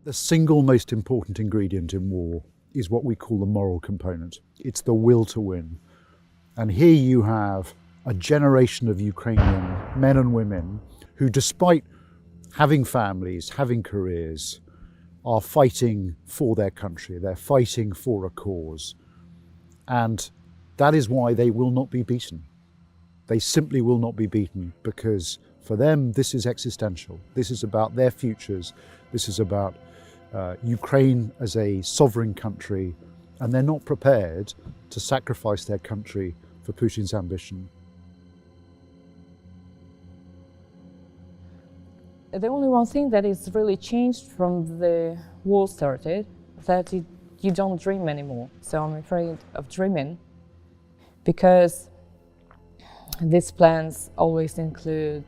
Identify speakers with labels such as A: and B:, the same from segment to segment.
A: The single most important ingredient in war is what we call the moral component. It's the will to win. And here you have a generation of Ukrainian men and women who, despite having families, having careers, are fighting for their country. They're fighting for a cause. And that is why they will not be beaten. They simply will not be beaten, because for them this is existential. This is about their futures. This is about Ukraine as a sovereign country, and they're not prepared to sacrifice their country for Putin's ambition.
B: The only one thing that is really changed from the war started, that you don't dream anymore. So I'm afraid of dreaming, because these plans always include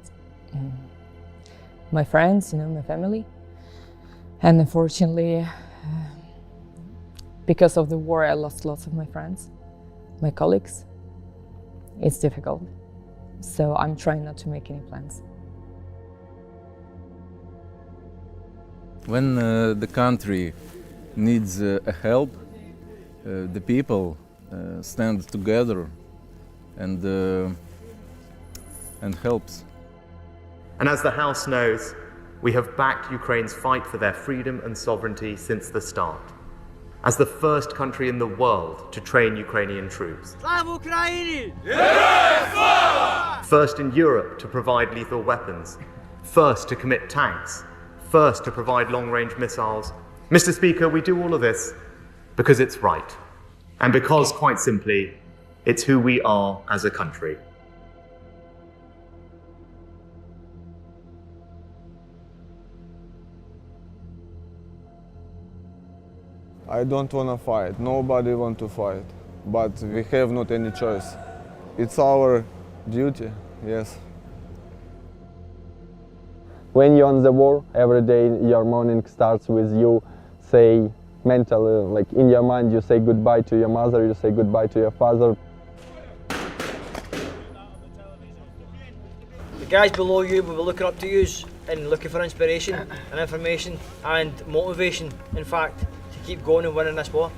B: my friends, my family. And unfortunately, because of the war, I lost lots of my friends, my colleagues. It's difficult. So I'm trying not to make any plans.
C: When the country needs help, the people stand together and helps.
D: And as the House knows, we have backed Ukraine's fight for their freedom and sovereignty since the start. As the first country in the world to train Ukrainian troops.
E: Slava Ukraini!
D: First in Europe to provide lethal weapons. First to commit tanks. First to provide long-range missiles. Mr. Speaker, we do all of this because it's right. And because, quite simply, it's who we are as a country.
F: I don't want to fight. Nobody want to fight. But we have not any choice. It's our duty, yes.
G: When you're on the war, every day your morning starts with you say mentally, like in your mind, you say goodbye to your mother, you say goodbye to your father.
E: The guys below you will be looking up to you and looking for inspiration and information and motivation, in fact, to keep going and winning this war.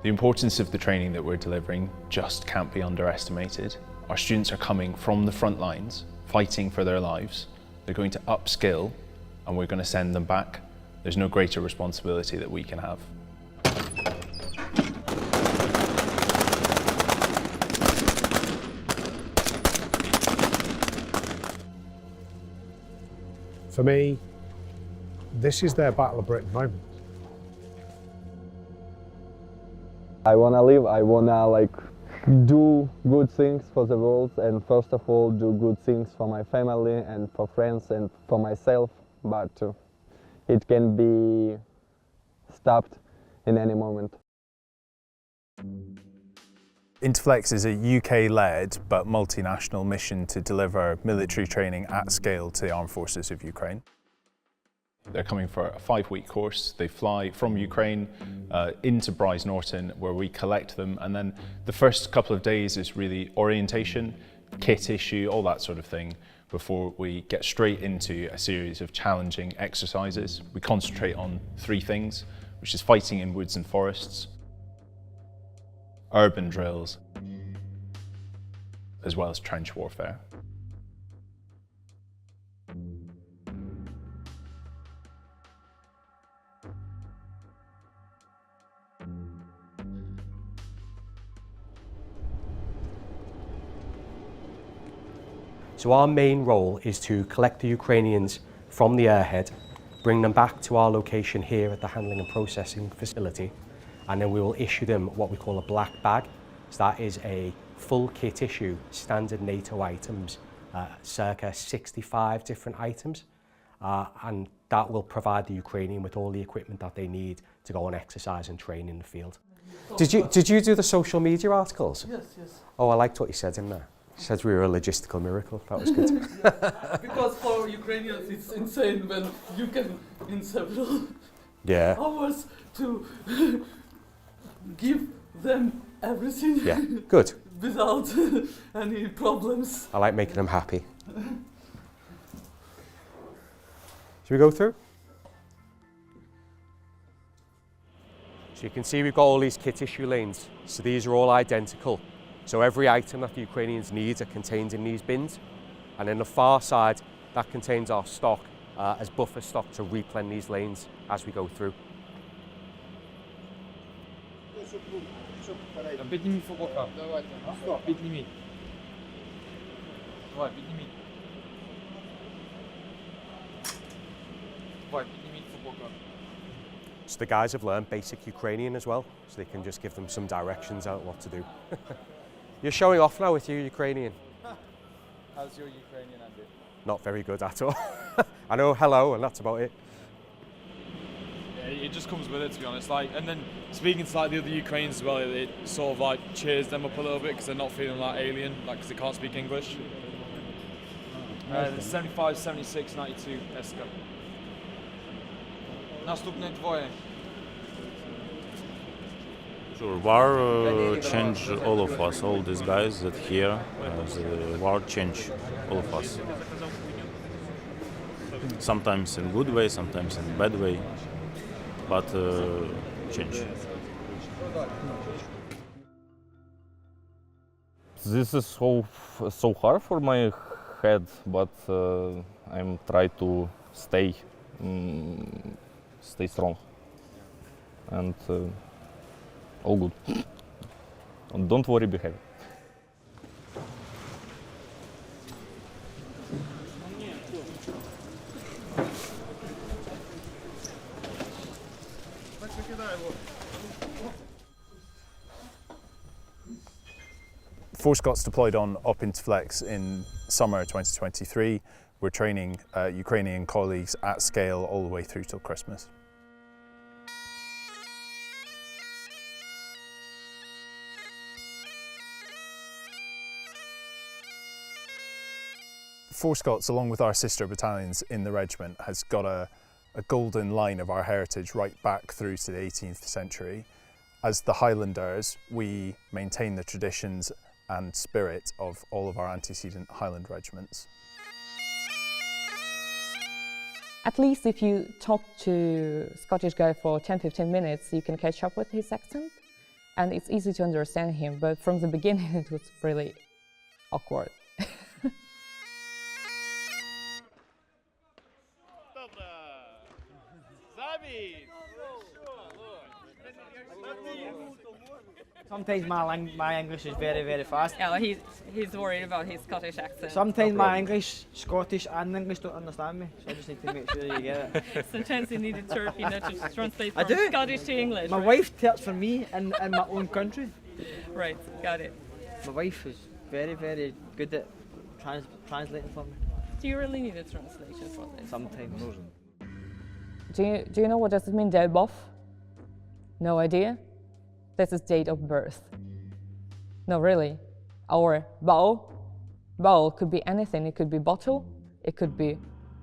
H: The importance of the training that we're delivering just can't be underestimated. Our students are coming from the front lines, fighting for their lives. They're going to upskill and we're going to send them back. There's no greater responsibility that we can have.
I: For me, this is their Battle of Britain moment.
G: I want to live, I want to do good things for the world, and first of all do good things for my family and for friends and for myself, but it can be stopped in any moment.
H: Interflex is a UK-led but multinational mission to deliver military training at scale to the armed forces of Ukraine. They're coming for a 5-week course. They fly from Ukraine into Bryce Norton, where we collect them, and then the first couple of days is really orientation, kit issue, all that sort of thing, before we get straight into a series of challenging exercises. We concentrate on 3 things, which is fighting in woods and forests, urban drills, as well as trench warfare.
J: So our main role is to collect the Ukrainians from the airhead, bring them back to our location here at the handling and processing facility, and then we will issue them what we call a black bag. So that is a full kit issue, standard NATO items, circa 65 different items, and that will provide the Ukrainian with all the equipment that they need to go and exercise and train in the field. Did you do the social media articles?
K: Yes.
J: Oh, I liked what you said in there. You said we were a logistical miracle. That was good.
K: Because for Ukrainians it's insane when you can in several hours to give them everything.
J: Yeah, good.
K: Without any problems.
J: I like making them happy. Should we go through? So you can see we've got all these kit issue lanes. So these are all identical. So every item that the Ukrainians need are contained in these bins. And in the far side, that contains our stock as buffer stock to replenish these lanes as we go through.
L: Підніміть фобока. Підніміть. Давай, підніміть. Давай, підніміть фобока.
J: So the guys have learned basic Ukrainian as well, so they can just give them some directions on what to do. You're showing off now with your Ukrainian.
L: How's your Ukrainian, Andy?
J: Not very good at all. I know hello and that's about it.
L: Yeah, it just comes with it, to be honest. Like, and then speaking to like the other Ukrainians as well, it sort of like cheers them up a little bit because they're not feeling like alien, like because they can't speak English. 75, 76, 92, Eska. Nastupne dwoje.
M: Sure, war changed all of us, all these guys that here, the war changed all of us. Sometimes in good way, sometimes in bad way, but change.
N: This is so hard for my head, but I'm trying to stay strong and all good. And don't worry, be happy.
H: Four Scots deployed on Op Interflex in summer 2023. We're training Ukrainian colleagues at scale all the way through till Christmas. Four Scots, along with our sister battalions in the regiment, has got a golden line of our heritage right back through to the 18th century. As the Highlanders, we maintain the traditions and spirit of all of our antecedent Highland regiments.
B: At least if you talk to a Scottish guy for 10-15 minutes, you can catch up with his accent, and it's easy to understand him, but from the beginning it was really awkward.
E: Sometimes my English is very, very fast.
B: Yeah, he's worried about his Scottish accent.
E: Sometimes my English, Scottish and English don't understand me, so I just need to make sure you get it.
B: Sometimes you need a turkey not to translate
E: I
B: from
E: do.
B: Scottish to English.
E: My
B: right?
E: wife talks for me in my own country.
B: Right, got it.
E: My wife is very, very good at translating for me.
B: Do you really need a translation for this?
E: Sometimes.
B: Do you know what does it mean, day off? No idea? This is date of birth. No, really. Our bowl could be anything. It could be bottle, it could be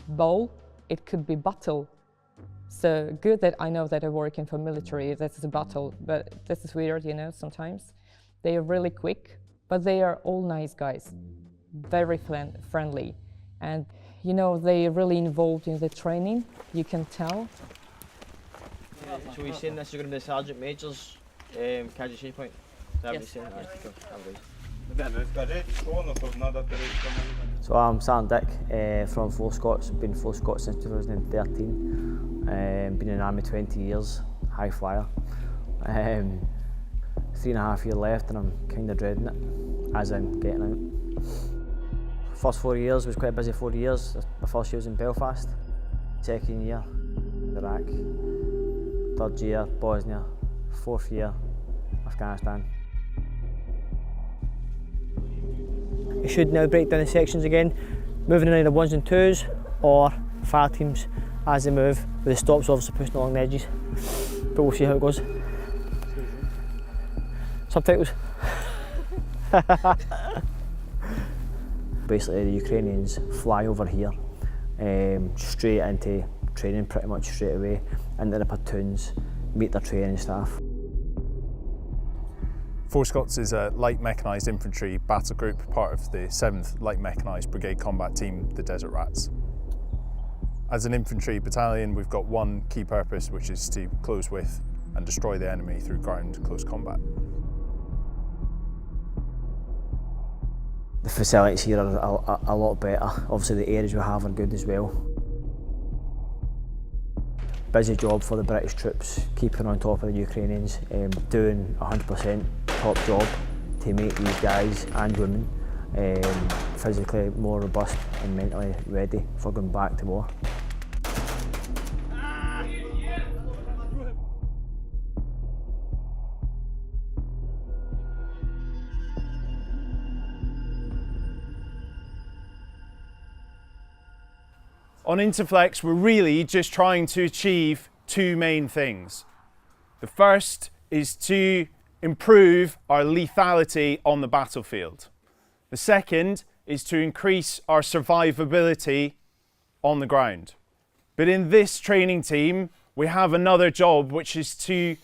B: bowl, it could be bottle. So good that I know that I work in for military, this is a bottle, but this is weird, you know, sometimes. They are really quick, but they are all nice guys, very friendly. And, you know, they are really involved in the training, you can tell.
E: So we're saying this is going to be the Sergeant Major's casualty point?
B: Yes.
O: So I'm Sergeant Dick from Four Scots, been Four Scots since 2013, been in the Army 20 years, high flyer. 3.5 years left and I'm kind of dreading it, as in getting out. First 4 years was quite a busy 4 years. My first year was in Belfast, second year Iraq, third year Bosnia, fourth year Afghanistan.
E: You should now break down the sections again, moving in either ones and twos or fire teams as they move, with the stops obviously pushing along the edges. But we'll see how it goes. Subtitles.
O: Basically the Ukrainians fly over here straight into training pretty much straight away, into the platoons, meet their training staff.
H: Four Scots is a light mechanised infantry battle group, part of the 7th Light Mechanised Brigade Combat Team, the Desert Rats. As an infantry battalion, we've got one key purpose, which is to close with and destroy the enemy through ground close combat.
O: The facilities here are a lot better. Obviously the areas we have are good as well. Busy job for the British troops, keeping on top of the Ukrainians, doing 100% top job to make these guys and women physically more robust and mentally ready for going back to war.
P: On Interflex, we're really just trying to achieve two main things. The first is to improve our lethality on the battlefield. The second is to increase our survivability on the ground. But in this training team, we have another job, which is to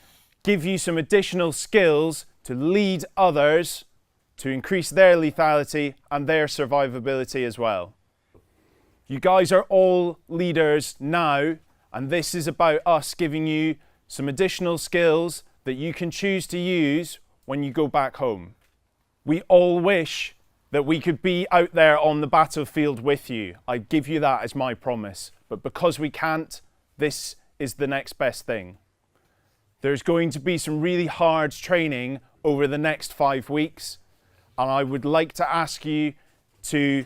P: give you some additional skills to lead others to increase their lethality and their survivability as well. You guys are all leaders now, and this is about us giving you some additional skills that you can choose to use when you go back home. We all wish that we could be out there on the battlefield with you. I give you that as my promise. But because we can't, this is the next best thing. There's going to be some really hard training over the next 5 weeks, and I would like to ask you to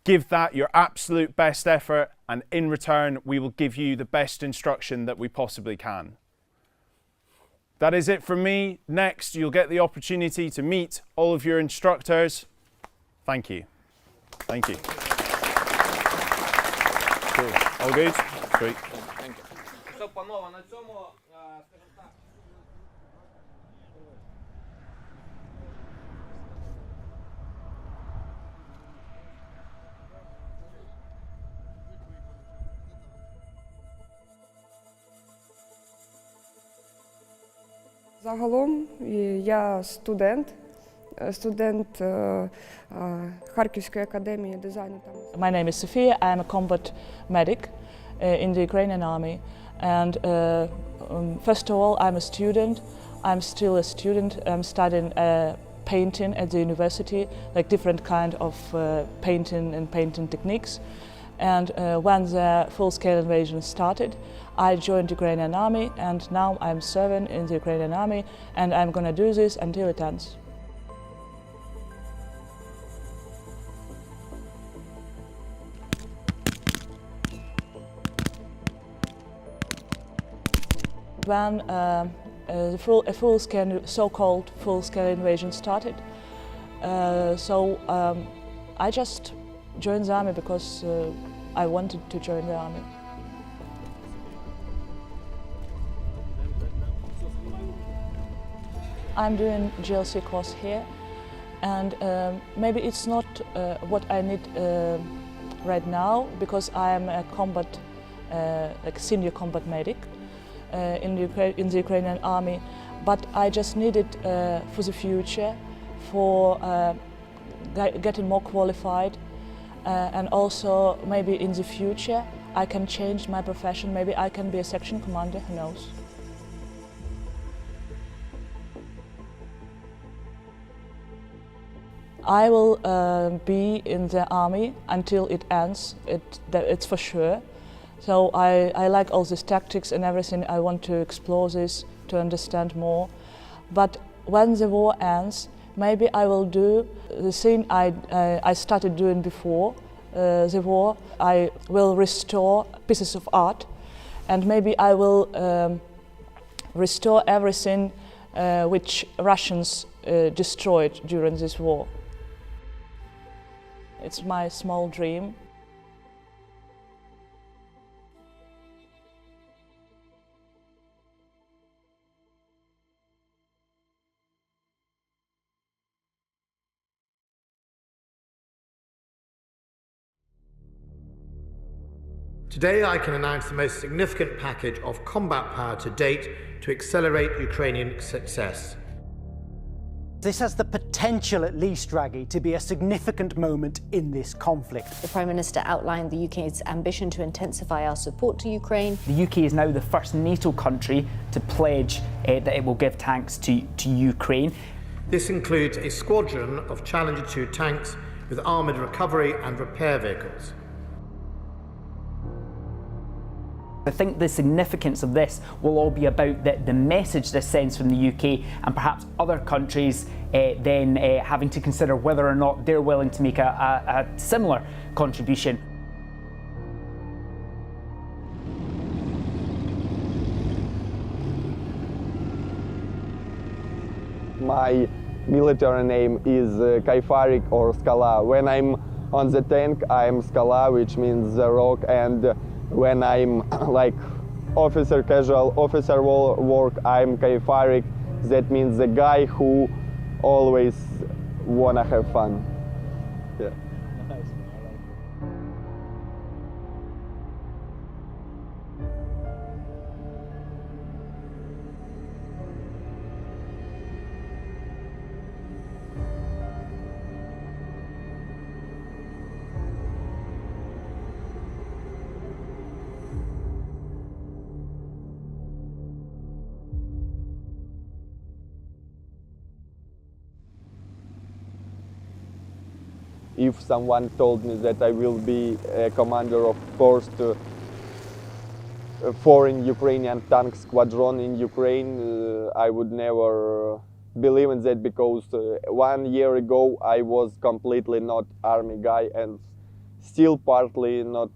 P: give that your absolute best effort, and in return, we will give you the best instruction that we possibly can. That is it from me. Next, you'll get the opportunity to meet all of your instructors. Thank you. Thank you. Cool. All good? Great.
N: Thank you. Що, панове, на цьому, скажімо так.
Q: Загалом я студент Харківської академії дизайну.
K: My name is Sophia. I am a combat medic in the Ukrainian army, and first of all, I'm a student. I'm still a student. I'm studying painting at the university, like different kind of painting and painting techniques. And when the full-scale invasion started, I joined the Ukrainian army, and now I'm serving in the Ukrainian army, and I'm going to do this until it ends. When a full-scale, so-called full-scale invasion started, I just joined the army because I wanted to join the army. I'm doing GLC course here, and maybe it's not what I need right now, because I am a combat, like senior combat medic in the Ukrainian army, but I just need it for the future, for getting more qualified, and also maybe in the future I can change my profession. Maybe I can be a section commander, who knows. I will be in the army until it ends, it's for sure. So I like all these tactics and everything. I want to explore this, to understand more. But when the war ends, maybe I will do the thing I started doing before the war. I will restore pieces of art, and maybe I will restore everything which Russians destroyed during this war. It's my small dream.
R: Today I can announce the most significant package of combat power to date to accelerate Ukrainian success.
S: This has the potential, at least, Raggy, to be a significant moment in this conflict.
T: The Prime Minister outlined the UK's ambition to intensify our support to Ukraine.
U: The UK is now the first NATO country to pledge that it will give tanks to Ukraine.
R: This includes a squadron of Challenger 2 tanks with armoured recovery and repair vehicles.
U: I think the significance of this will all be about the message this sends from the UK, and perhaps other countries then having to consider whether or not they're willing to make a similar contribution.
G: My military name is Kaifarik or Skala. When I'm on the tank, I'm Skala, which means the rock, and when I'm like officer casual, officer work, I'm Kaifarik. That means the guy who always wanna have fun. Yeah. If someone told me that I will be a commander of first foreign Ukrainian tank squadron in Ukraine, I would never believe in that, because 1 year ago I was completely not army guy and still partly not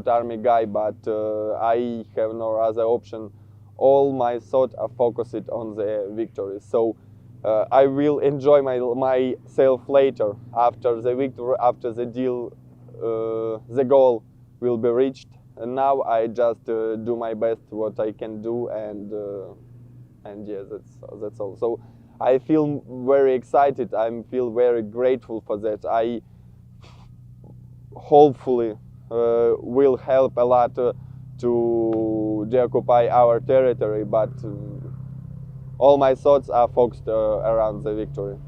G: army guy, but I have no other option. All my thoughts are focused on the victory. So I will enjoy myself later, after the victory, after the deal, the goal will be reached. And now I just do my best what I can do, and yeah, that's all. So I feel very excited. I feel very grateful for that. I hopefully will help a lot to deoccupy our territory, but all my thoughts are focused around the victory.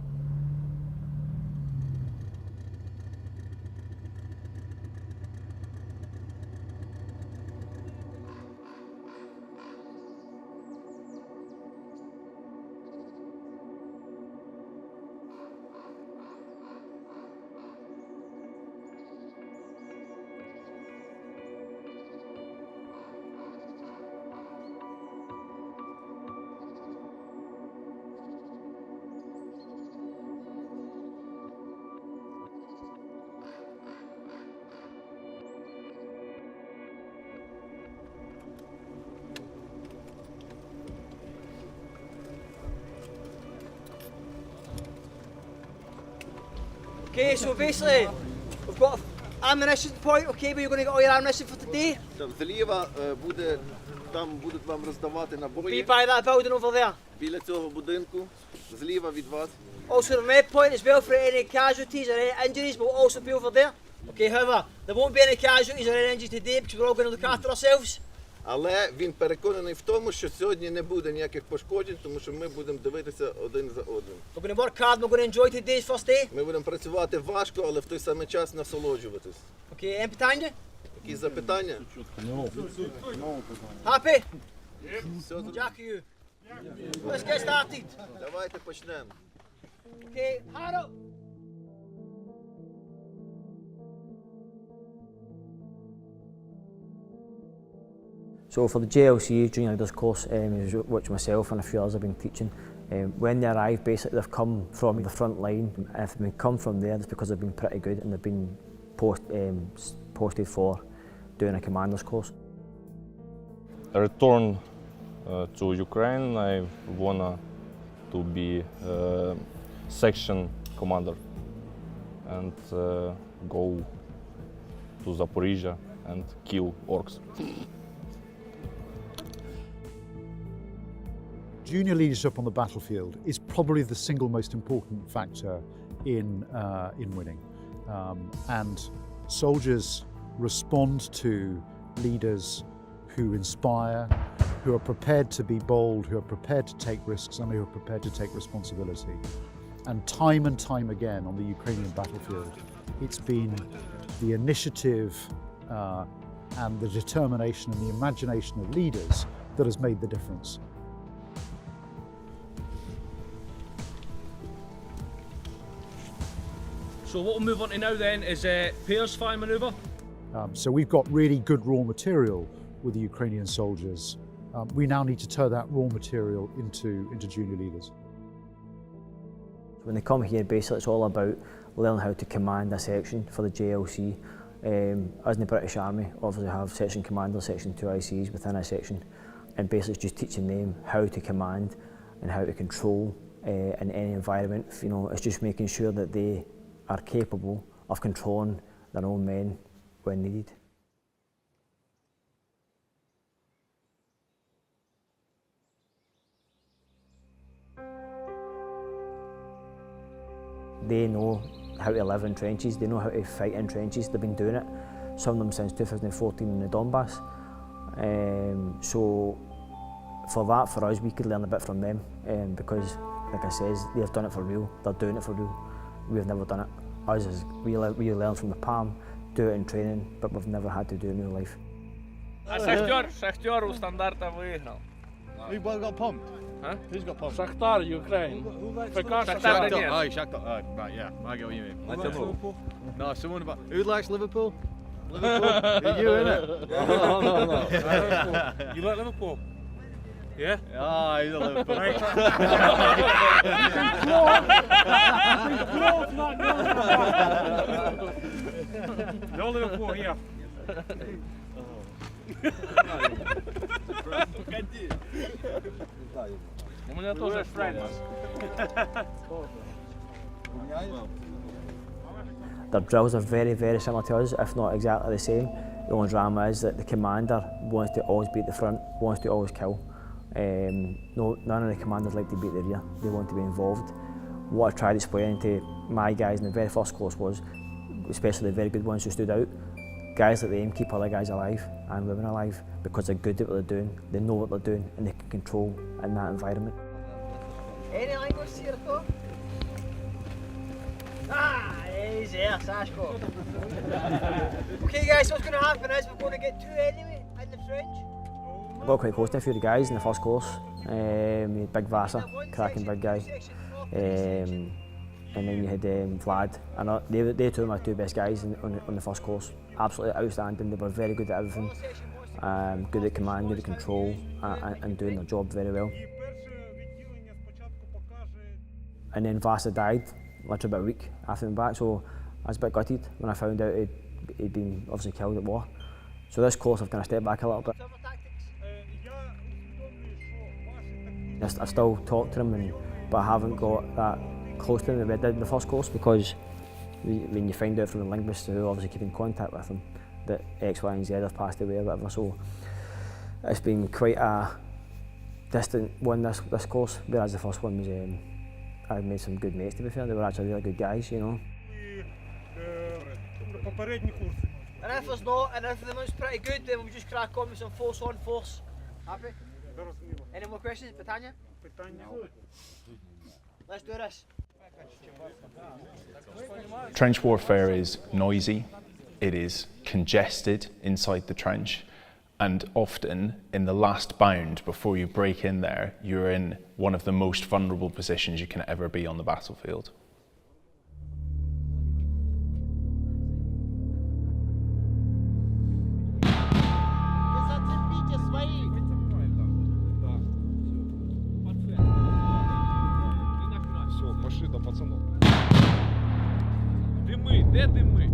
E: Okay, so basically, we've got an ammunition point, okay, where you're going to get all your ammunition for today.
V: Зліва буде, там будуть вам роздавати набої.
E: Be by that building over there.
V: Біля цього будинку, зліва від вас.
E: Also the med point as well for any casualties or any injuries will also be over there. Okay, however, there won't be any casualties or any injuries today because we're all going to look after ourselves.
V: Але він переконаний в тому, що сьогодні не буде ніяких пошкоджень, тому що ми будемо дивитися один за одним.
E: We're going to work hard, we're going to enjoy today's first day.
V: Ми будемо працювати важко, але в той самий час насолоджуватись.
E: Okay, any питання?
V: Якісь запитання?
E: Happy? Дякую. Let's get started.
V: Давайте почнемо.
E: Okay, hard up.
O: So for the JLC Junior Leaders course, which myself and a few others have been teaching, when they arrive, basically they've come from the front line. If they come from there, it's because they've been pretty good and they've been posted for doing a commander's course.
N: A return to Ukraine, I wanna to be section commander and go to Zaporizhia and kill orcs.
A: Junior leadership on the battlefield is probably the single most important factor in winning. And soldiers respond to leaders who inspire, who are prepared to be bold, who are prepared to take risks, and who are prepared to take responsibility. And time again on the Ukrainian battlefield, it's been the initiative and the determination and the imagination of leaders that has made the difference.
C: So what we'll move on to now then is pairs fire manoeuvre.
A: So we've got really good raw material with the Ukrainian soldiers. We now need to turn that raw material into junior leaders.
O: When they come here, basically it's all about learning how to command a section for the JLC. As in the British Army, obviously have section commanders, section 2 ICs within a section, and basically it's just teaching them how to command and how to control in any environment. You know, it's just making sure that they are capable of controlling their own men when needed. They know how to live in trenches, they know how to fight in trenches, they've been doing it, some of them since 2014 in the Donbass. So for us, we could learn a bit from them because, like I says, they've done it for real, they're doing it for real. We've never done it. Us, we learn from the palm, do it in training, but we've never had to do it in real life.
C: Шахтер у стандарта выиграл.
D: Who got pumped?
C: Huh?
D: Who's got pumped?
C: Shakhtar, Ukraine.
D: Shakhtar, aye, Shakhtar. Right, yeah, I get what you mean.
C: Liverpool?
D: No, someone about... Who likes Liverpool? Liverpool? You, innit?
C: No. You like Liverpool? Yeah?
D: Ah, he's a Liverpool.
C: No Liverpool here. У меня тоже friends.
O: Their drills are very, very similar to us, if not exactly the same. The only drama is that the commander wants to always be at the front, wants to always kill. None of the commanders like to be at the rear, they want to be involved. What I tried explaining to my guys in the very first course was, especially the very good ones who stood out, guys like them keep other guys alive and women alive because they're good at what they're doing, they know what they're doing and they can control in that environment.
E: Any language here at all? Ah, he's there, Sashko. Okay guys, what's going to happen is we're going to get two enemy in the trench.
O: I got quite close to a few of the guys in the first course. We had Big Vasa, cracking big guy. And then you had Vlad. And they two were my two best guys on the first course. Absolutely outstanding, they were very good at everything. Good at command, good at control, and doing their job very well. And then Vasa died, literally about a week after him back, so I was a bit gutted when I found out he'd been obviously killed at war. So this course I've kind of stepped back a little bit. I still talk to them, but I haven't got that close to them as I did in the first course because when you find out from the linguists who obviously keep in contact with them that X, Y and Z have passed away or whatever, so it's been quite a distant one this course, whereas the first one was, I made some good mates to be fair, they were actually really good guys, you know.
E: And if there's not, and if the moment's pretty good, then we'll just crack on with some force on force. Happy? Any more questions, Britannia? No. Let's do this.
H: Trench warfare is noisy, it is congested inside the trench, and often in the last bound before you break in there, you're in one of the most vulnerable positions you can ever be on the battlefield.
C: Де дими?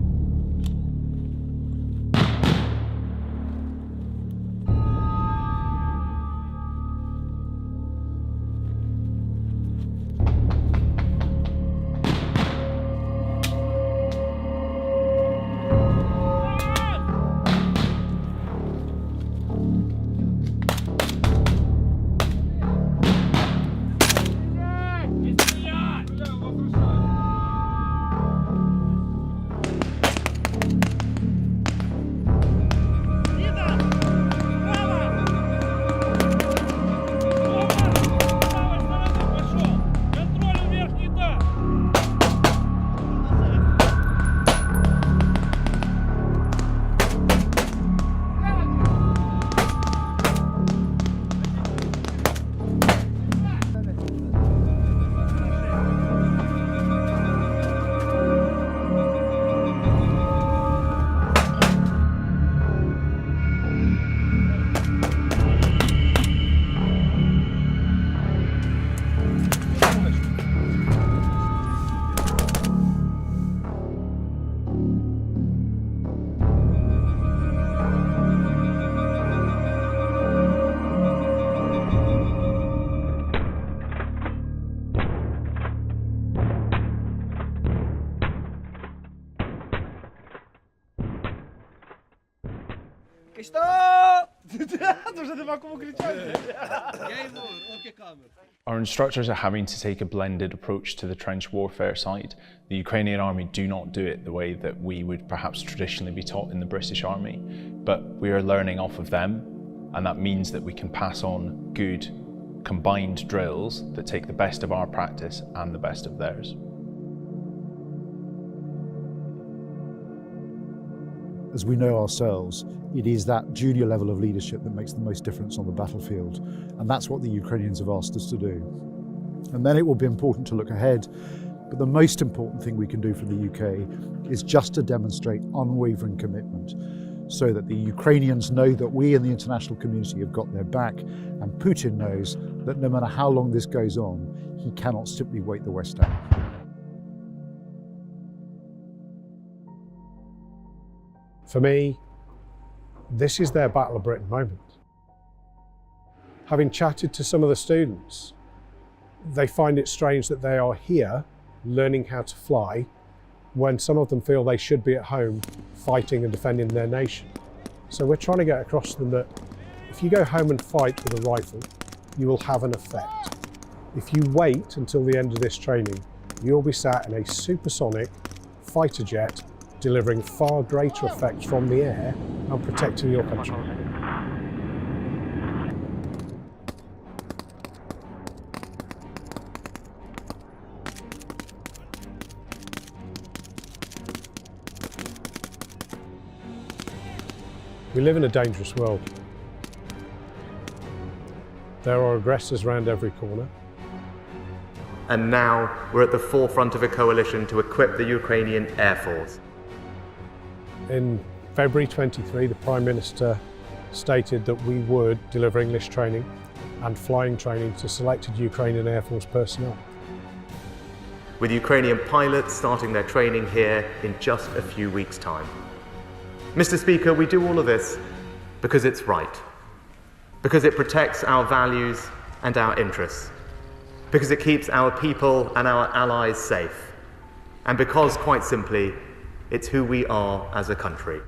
H: Our instructors are having to take a blended approach to the trench warfare side. The Ukrainian army do not do it the way that we would perhaps traditionally be taught in the British army, but we are learning off of them, and that means that we can pass on good combined drills that take the best of our practice and the best of theirs.
A: As we know ourselves, it is that junior level of leadership that makes the most difference on the battlefield, and that's what the Ukrainians have asked us to do. And then it will be important to look ahead, but the most important thing we can do for the UK is just to demonstrate unwavering commitment, so that the Ukrainians know that we in the international community have got their back, and Putin knows that no matter how long this goes on, he cannot simply wait the West out.
F: For me, this is their Battle of Britain moment. Having chatted to some of the students, they find it strange that they are here learning how to fly when some of them feel they should be at home fighting and defending their nation. So we're trying to get across to them that if you go home and fight with a rifle, you will have an effect. If you wait until the end of this training, you'll be sat in a supersonic fighter jet delivering far greater effects from the air and protecting your country. We live in a dangerous world. There are aggressors around every corner.
I: And now we're at the forefront of a coalition to equip the Ukrainian Air Force.
F: In February 23, the Prime Minister stated that we would deliver English training and flying training to selected Ukrainian Air Force personnel.
I: With Ukrainian pilots starting their training here in just a few weeks' time. Mr. Speaker, we do all of this because it's right, because it protects our values and our interests, because it keeps our people and our allies safe, and because, quite simply, it's who we are as a country.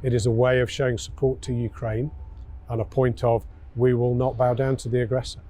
F: It is a way of showing support to Ukraine and a point of we will not bow down to the aggressor.